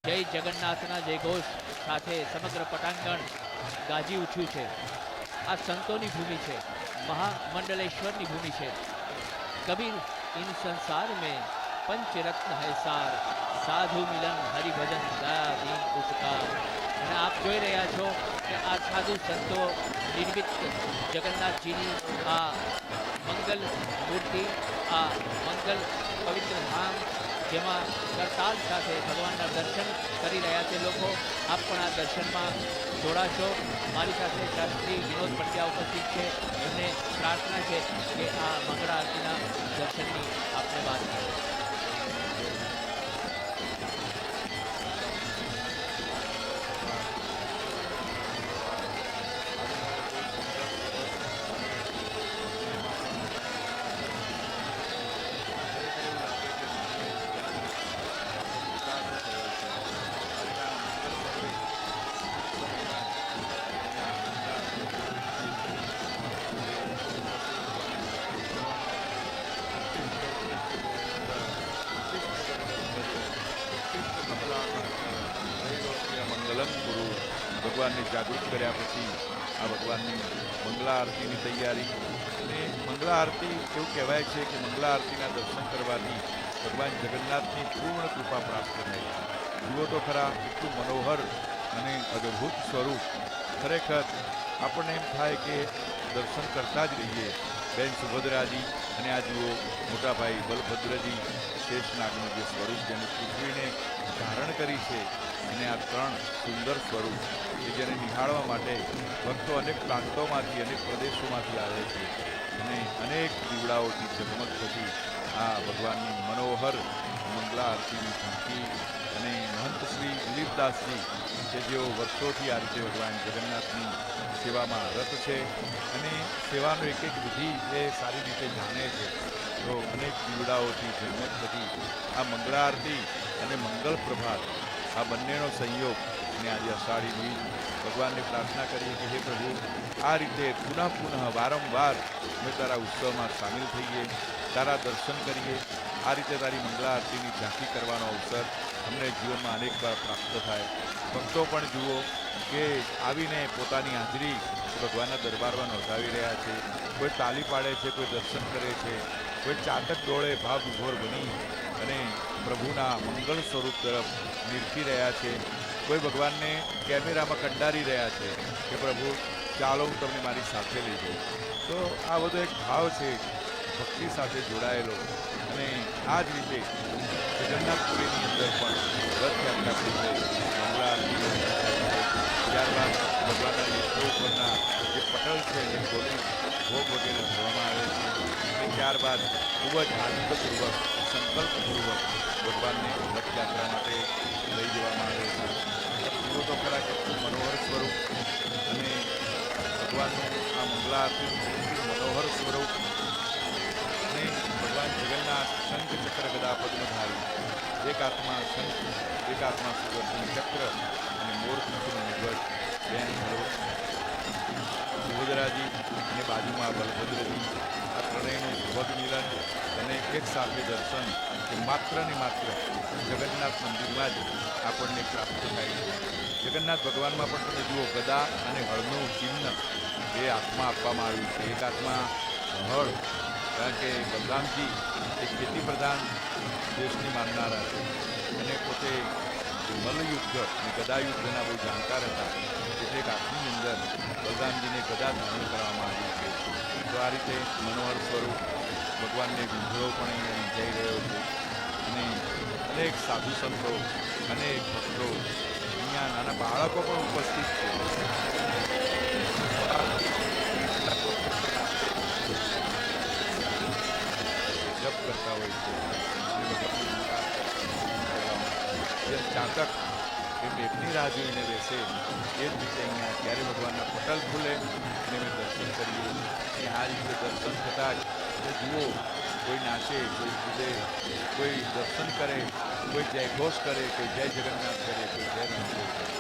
જય જગન્નાથના જયઘોષ સાથે સમગ્ર પટાંગણ ગાજી ઉઠ્યું છે. આ સંતોની ભૂમિ છે, મહામંડલેશ્વરની ભૂમિ છે. કબીર इन संसार में पंच रत्न है सार, साधु मिलन हरिभजन दया दीन उपकार. અને આપ જોઈ રહ્યા છો કે આ સાધુ સંતો નિર્મિત જગન્નાથજીની આ મંગલ મૂર્તિ, આ મંગલ પવિત્ર ધામ, જેમાં કરતાલ સાથે ભગવાનના દર્શન કરી રહ્યા છે લોકો. આપ પણ આ દર્શનમાં જોડાશો. મારી સાથે શાસ્ત્રી વિનોદ પંડ્યા ઉપસ્થિત છે. એમને પ્રાર્થના છે કે આ મંગળા આરતીના દર્શનની આપને વાત કરે. મંગલમ ગુરુ ભગવાનને જાગૃત કર્યા પછી આ ભગવાનની મંગલા આરતીની તૈયારી. અને મંગલા આરતી એવું કહેવાય છે કે મંગલા આરતીના દર્શન કરવાથી ભગવાન જગન્નાથની પૂર્ણ કૃપા પ્રાપ્ત થાય. જુઓ તો ખરા, એટલું મનોહર અને અદ્ભુત સ્વરૂપ. ખરેખર આપણને એમ થાય કે દર્શન કરતા જ રહીએ. બેન સુભદ્રાજી અને આ જુઓ મોટાભાઈ બલભદ્રજી, શેષનાગનું જે સ્વરૂપ જેને પૃથ્વીને ધારણ કરી છે, અને આ ત્રણ સુંદર સ્વરૂપ કે જેને નિહાળવા માટે ભક્તો અનેક પ્રાંતોમાંથી, અનેક પ્રદેશોમાંથી આવે છે. અને અનેક દીવડાઓથી ઝગમગ થતી આ ભગવાનની મનોહર મંગલા આરતીની ઝાંખી. અને મહંત શ્રી દિલીપદાસજી કે જેઓ વર્ષોથી આ રીતે ભગવાન જગન્નાથની સેવામાં રત છે અને સેવાનો એક એક વિધિ એ સારી રીતે જાણે છે, તો અનેક દીવડાઓથી ઝગમગ થતી આ મંગળા આરતી અને મંગલ પ્રભાત, આ બંનેનો સંયોગ. અને આજે અષાઢી બીજ, ભગવાનને પ્રાર્થના કરીએ કે હે પ્રભુ, આ રીતે પુનઃ વારંવાર અમે તારા ઉત્સવમાં સામેલ થઈએ, તારા દર્શન કરીએ. આ રીતે તારી મંગળા આરતીની ઝાંખી કરવાનો અવસર અમને જીવનમાં અનેક વાર પ્રાપ્ત થાય. ભક્તો પણ જુઓ કે આવીને પોતાની હાજરી ભગવાનના દરબારમાં નોંધાવી રહ્યા છે. કોઈ તાલી પાડે છે, કોઈ દર્શન કરે છે, કોઈ ચાતક ડોળે ભાવ વિભોર બની અને પ્રભુના મંગળ સ્વરૂપ તરફ નિરખી રહ્યા છે. કોઈ ભગવાનને કેમેરામાં કંડારી રહ્યા છે કે પ્રભુ ચાલો હું તમને મારી સાથે લઈ જાઉં. તો આ બધો એક ભાવ છે ભક્તિ સાથે જોડાયેલો. અને આ જ રીતે જગન્નાથપુરીની અંદર પણ રથયાત્રા થઈ ગઈ, મંગળા આરતી. ત્યારબાદ ભગવાનના નેત્રો ઉપરના જે પટલ છે એને ખોલી ભોગ વગેરે ધરવામાં આવે છે. અને ત્યારબાદ ખૂબ જ આનંદપૂર્વક, સંકલ્પપૂર્વક ભગવાનને રથયાત્રા માટે લઈ જવામાં આવે છે. જુઓ તો ખરા કેટલું મનોહર સ્વરૂપ. અને ભગવાનનું આ મંગળા આરતીનું મનોહર સ્વરૂપ. અને ભગવાન જગન્નાથ શંખ ચક્ર ગદા પદ્મધારી, એક હાથમાં શંખ, એક હાથમાં સુદર્શન ચક્ર અને મોરપીંછનું મુગટ. બેન સુભદ્રાજી અને બાજુમાં બલભદ્રજી, આ ત્રણેયનું સુભગ મિલન અને એક સાથે દર્શન કે માત્ર ને માત્ર જગન્નાથ મંદિરમાં જ આપણને પ્રાપ્ત થાય છે. જગન્નાથ ભગવાનમાં પણ તમે જુઓ, ગદા અને હળનું ચિહ્ન એ હાથમાં આપવામાં આવ્યું છે. એક હાથમાં હળ, કારણ કે બલરામજી એ ખેતી પ્રધાન દેશની માનનારા છે અને પોતે મલ્લયુદ્ધ અને ગદાયુદ્ધના બહુ જાણકાર હતા. એટલે એક હાથની અંદર બલરામજીને ગદા ધારણ કરવામાં આવી છે. તો આ રીતે મનોહર સ્વરૂપ ભગવાનને વિંધળો પણ અહીંયા વિંધાઈ રહ્યો છે. અને અનેક સાધુ સંતો, અનેક ભક્તો, અહીંયા નાના બાળકો પણ ઉપસ્થિત છે. જપ કરતા હોય છે. જેમ ચાતક એ મેઘની રાહ જોઈને બેસે, એ જ રીતે અહીંયા ત્યારે ભગવાનના પટલ ખુલે અને અમે દર્શન કરીએ. અને આ રીતે દર્શન થતાં જ જુઓ, કોઈ નાચે, કોઈ કૂદે, કોઈ દર્શન કરે, કોઈ જયઘોષ કરે, કોઈ જય જગન્નાથ કરે, કોઈ જય રામદેવ કરે.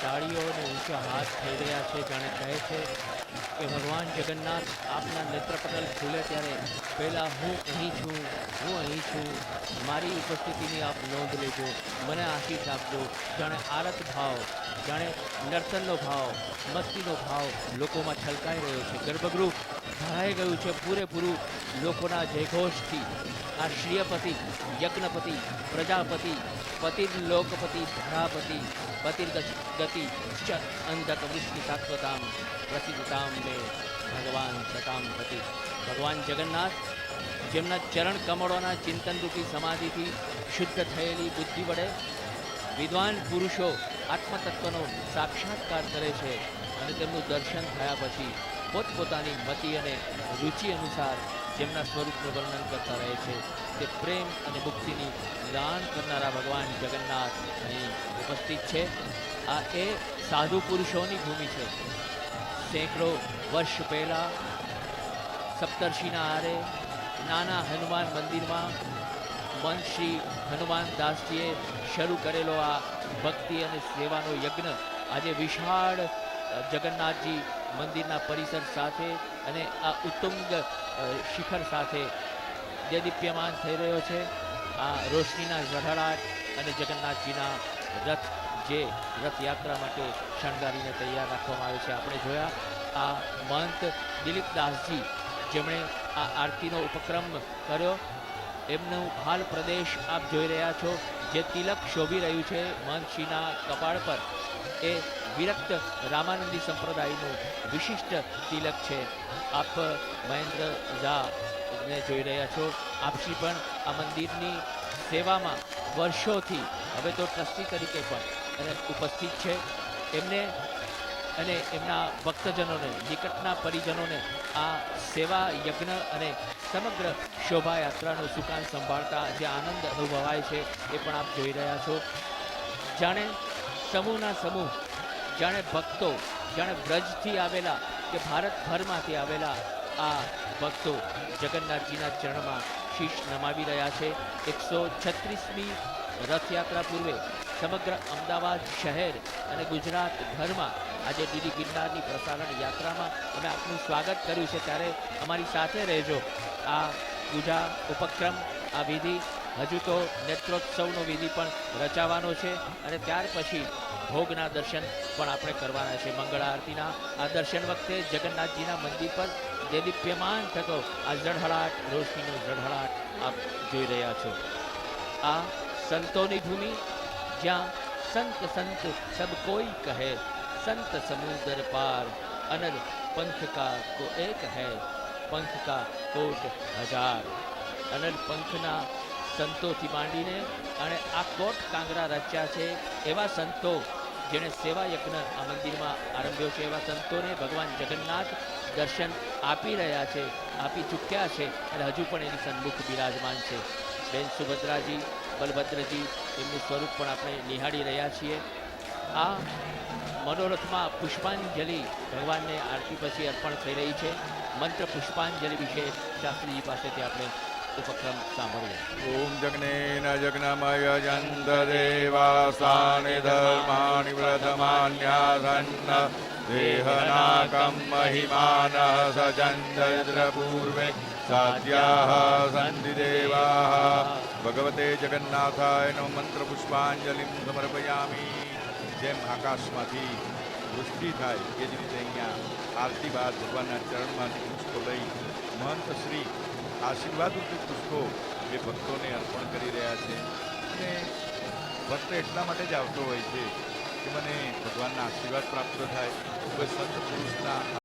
તાળીઓ અને ઊંચા હાથ થઈ રહ્યા છે, જાણે કહે છે કે ભગવાન જગન્નાથ આપના નેત્રપટલ ખુલે ત્યારે પહેલાં હું અહીં છું, મારી ઉપસ્થિતિની આપ નોંધ લેજો, મને આશીષ આપજો. જાણે આરત ભાવ, જાણે નર્તનનો ભાવ, મસ્તીનો ભાવ લોકોમાં છલકાઈ રહ્યો છે. ગર્ભગૃહ ભરાઈ ગયું છે પૂરેપૂરું લોકોના જયઘોષથી. આ શ્રીયપતિ, યજ્ઞપતિ, પ્રજાપતિ, પતિર્લોકપતિ, ધરાપતિ, પતિર્ગતિ ચ અંધક વૃષ્ટિ શાશ્વતામ પ્રસિદ્ધતામ મે ભગવાન સતામ પતિ. ભગવાન જગન્નાથ જેમના ચરણ કમળોના ચિંતનરૂપી સમાધિથી શુદ્ધ થયેલી બુદ્ધિ વડે વિદ્વાન પુરુષો આત્મતત્વનો સાક્ષાત્કાર કરે છે અને તેમનું દર્શન થયા પછી પોતપોતાની મતિ અને રુચિ અનુસાર જેમના સ્વરૂપનું વર્ણન કરતા રહે છે. તે પ્રેમ અને મુક્તિની દાન કરનારા ભગવાન જગન્નાથ અહીં ઉપસ્થિત છે. આ એ સાધુ પુરુષોની ભૂમિ છે. સેંકડો વર્ષ પહેલાં સપ્તર્ષિના આરે નાના હનુમાન મંદિરમાં મંત શ્રી હનુમાન દાસજીએ શરૂ કરેલો આ ભક્તિ અને સેવાનો યજ્ઞ આજે વિશાળ જગન્નાથજી મંદિરના પરિસર સાથે અને આ ઉત્તુંગ શિખર સાથે જે દીપ્યમાન થઈ રહ્યો છે. આ રોશનીના ઝળહળાટ અને જગન્નાથજીના રથ જે રથયાત્રા માટે શણગારીને તૈયાર રાખવામાં આવે છે. આપણે જોયા આ મહંત દિલીપ દાસજી જેમણે આ આરતીનો ઉપક્રમ કર્યો, એમનું હાલ પ્રદેશ આપ જોઈ રહ્યા છો. જે તિલક શોભી રહ્યું છે મહંતશ્રીના કપાળ પર, એ વિરક્ત રામાનંદી સંપ્રદાયનું વિશિષ્ટ તિલક છે. આપ મહેન્દ્ર ઝાને જોઈ રહ્યા છો. આપશ્રી પણ આ મંદિરની સેવામાં વર્ષોથી હવે તો ટ્રસ્ટી તરીકે પણ ઉપસ્થિત છે. એમને અને એમના ભક્તજનોને, નિકટના પરિજનોને આ સેવા યજ્ઞ અને સમગ્ર શોભાયાત્રાનું સુકાન સંભાળતા જે આનંદ અનુભવાય છે એ પણ આપ જોઈ રહ્યા છો. જાણે સમૂહના સમૂહ, જાણે ભક્તો, જાણે વ્રજથી આવેલા કે ભારતભરમાંથી આવેલા આ ભક્તો જગન્નાથજીના ચરણમાં શીશ નમાવી રહ્યા છે. 136મી રથયાત્રા પૂર્વે સમગ્ર અમદાવાદ શહેર અને ગુજરાતભરમાં આજે ડીડી ગિરનારની પ્રસારણ યાત્રામાં અમે આપનું સ્વાગત કર્યું છે. ત્યારે અમારી સાથે રહેજો. આ પૂજા ઉપક્રમ, આ વિધિ હજુ તો નેત્રોત્સવનો વિધિ પણ રચાવાનો છે અને ત્યાર પછી ભોગના દર્શન પણ આપણે કરવાના છે. મંગળ આરતીના આ દર્શન વખતે જગન્નાથજીના મંદિર પર જે દીપ્યમાન થતો આ ઝળહળાટ, રોશનીનો ઝળહળાટ આપ જોઈ રહ્યા છો. આ સંતોની ભૂમિ, જ્યાં સંત સંત સબ કોઈ કહે, संत समुद्र पार अनल पंथ का को एक है, पंथ का कोट हजार. અનલ પંથના સંતોથી માંડીને અને આ કોટ કાંગરા રચ્યા છે એવા સંતો જેણે સેવા યજ્ઞ આ મંદિરમાં આરંભ્યો છે, એવા સંતોને ભગવાન જગન્નાથ દર્શન આપી રહ્યા છે, આપી ચૂક્યા છે અને હજુ પણ એની સન્મુખ બિરાજમાન છે. બેન સુભદ્રાજી, બલભદ્રજી, એમનું સ્વરૂપ પણ આપણે નિહાળી રહ્યા છીએ. આ મનોરથમાં પુષ્પાંજલિ ભગવાનને આરતી પછી અર્પણ થઈ રહી છે. મંત્ર પુષ્પાંજલિ વિશે શાસ્ત્રીજી પાસેથી આપણે ઉપક્રમ સાંભળીએ. ઓમ જગ્નેન જગ્નમય જંતદેવાસાનિ ધર્માણિ પ્રથમાન્યાસન્ન દેહનાકમ મહિમાન સજંદ્ર પૂર્વે સાધ્યાઃ સંધિ દેવાઃ. ભગવતે જગન્નાથાય નમઃ. મંત્ર પુષ્પાંજલિ સમર્પયામિ. જેમ આકાશમાંથી વૃષ્ટિ થાય એ જ રીતે અહીંયા આરતી બાદ ભગવાનના ચરણમાંથી પુષ્પો લઈ મહંત શ્રી આશીર્વાદરૂપી પુષ્પો એ ભક્તોને અર્પણ કરી રહ્યા છે. અને ભક્ત એટલા માટે જ આવતો હોય છે કે મને ભગવાનના આશીર્વાદ પ્રાપ્ત થાય. કોઈ સંત પુરુષના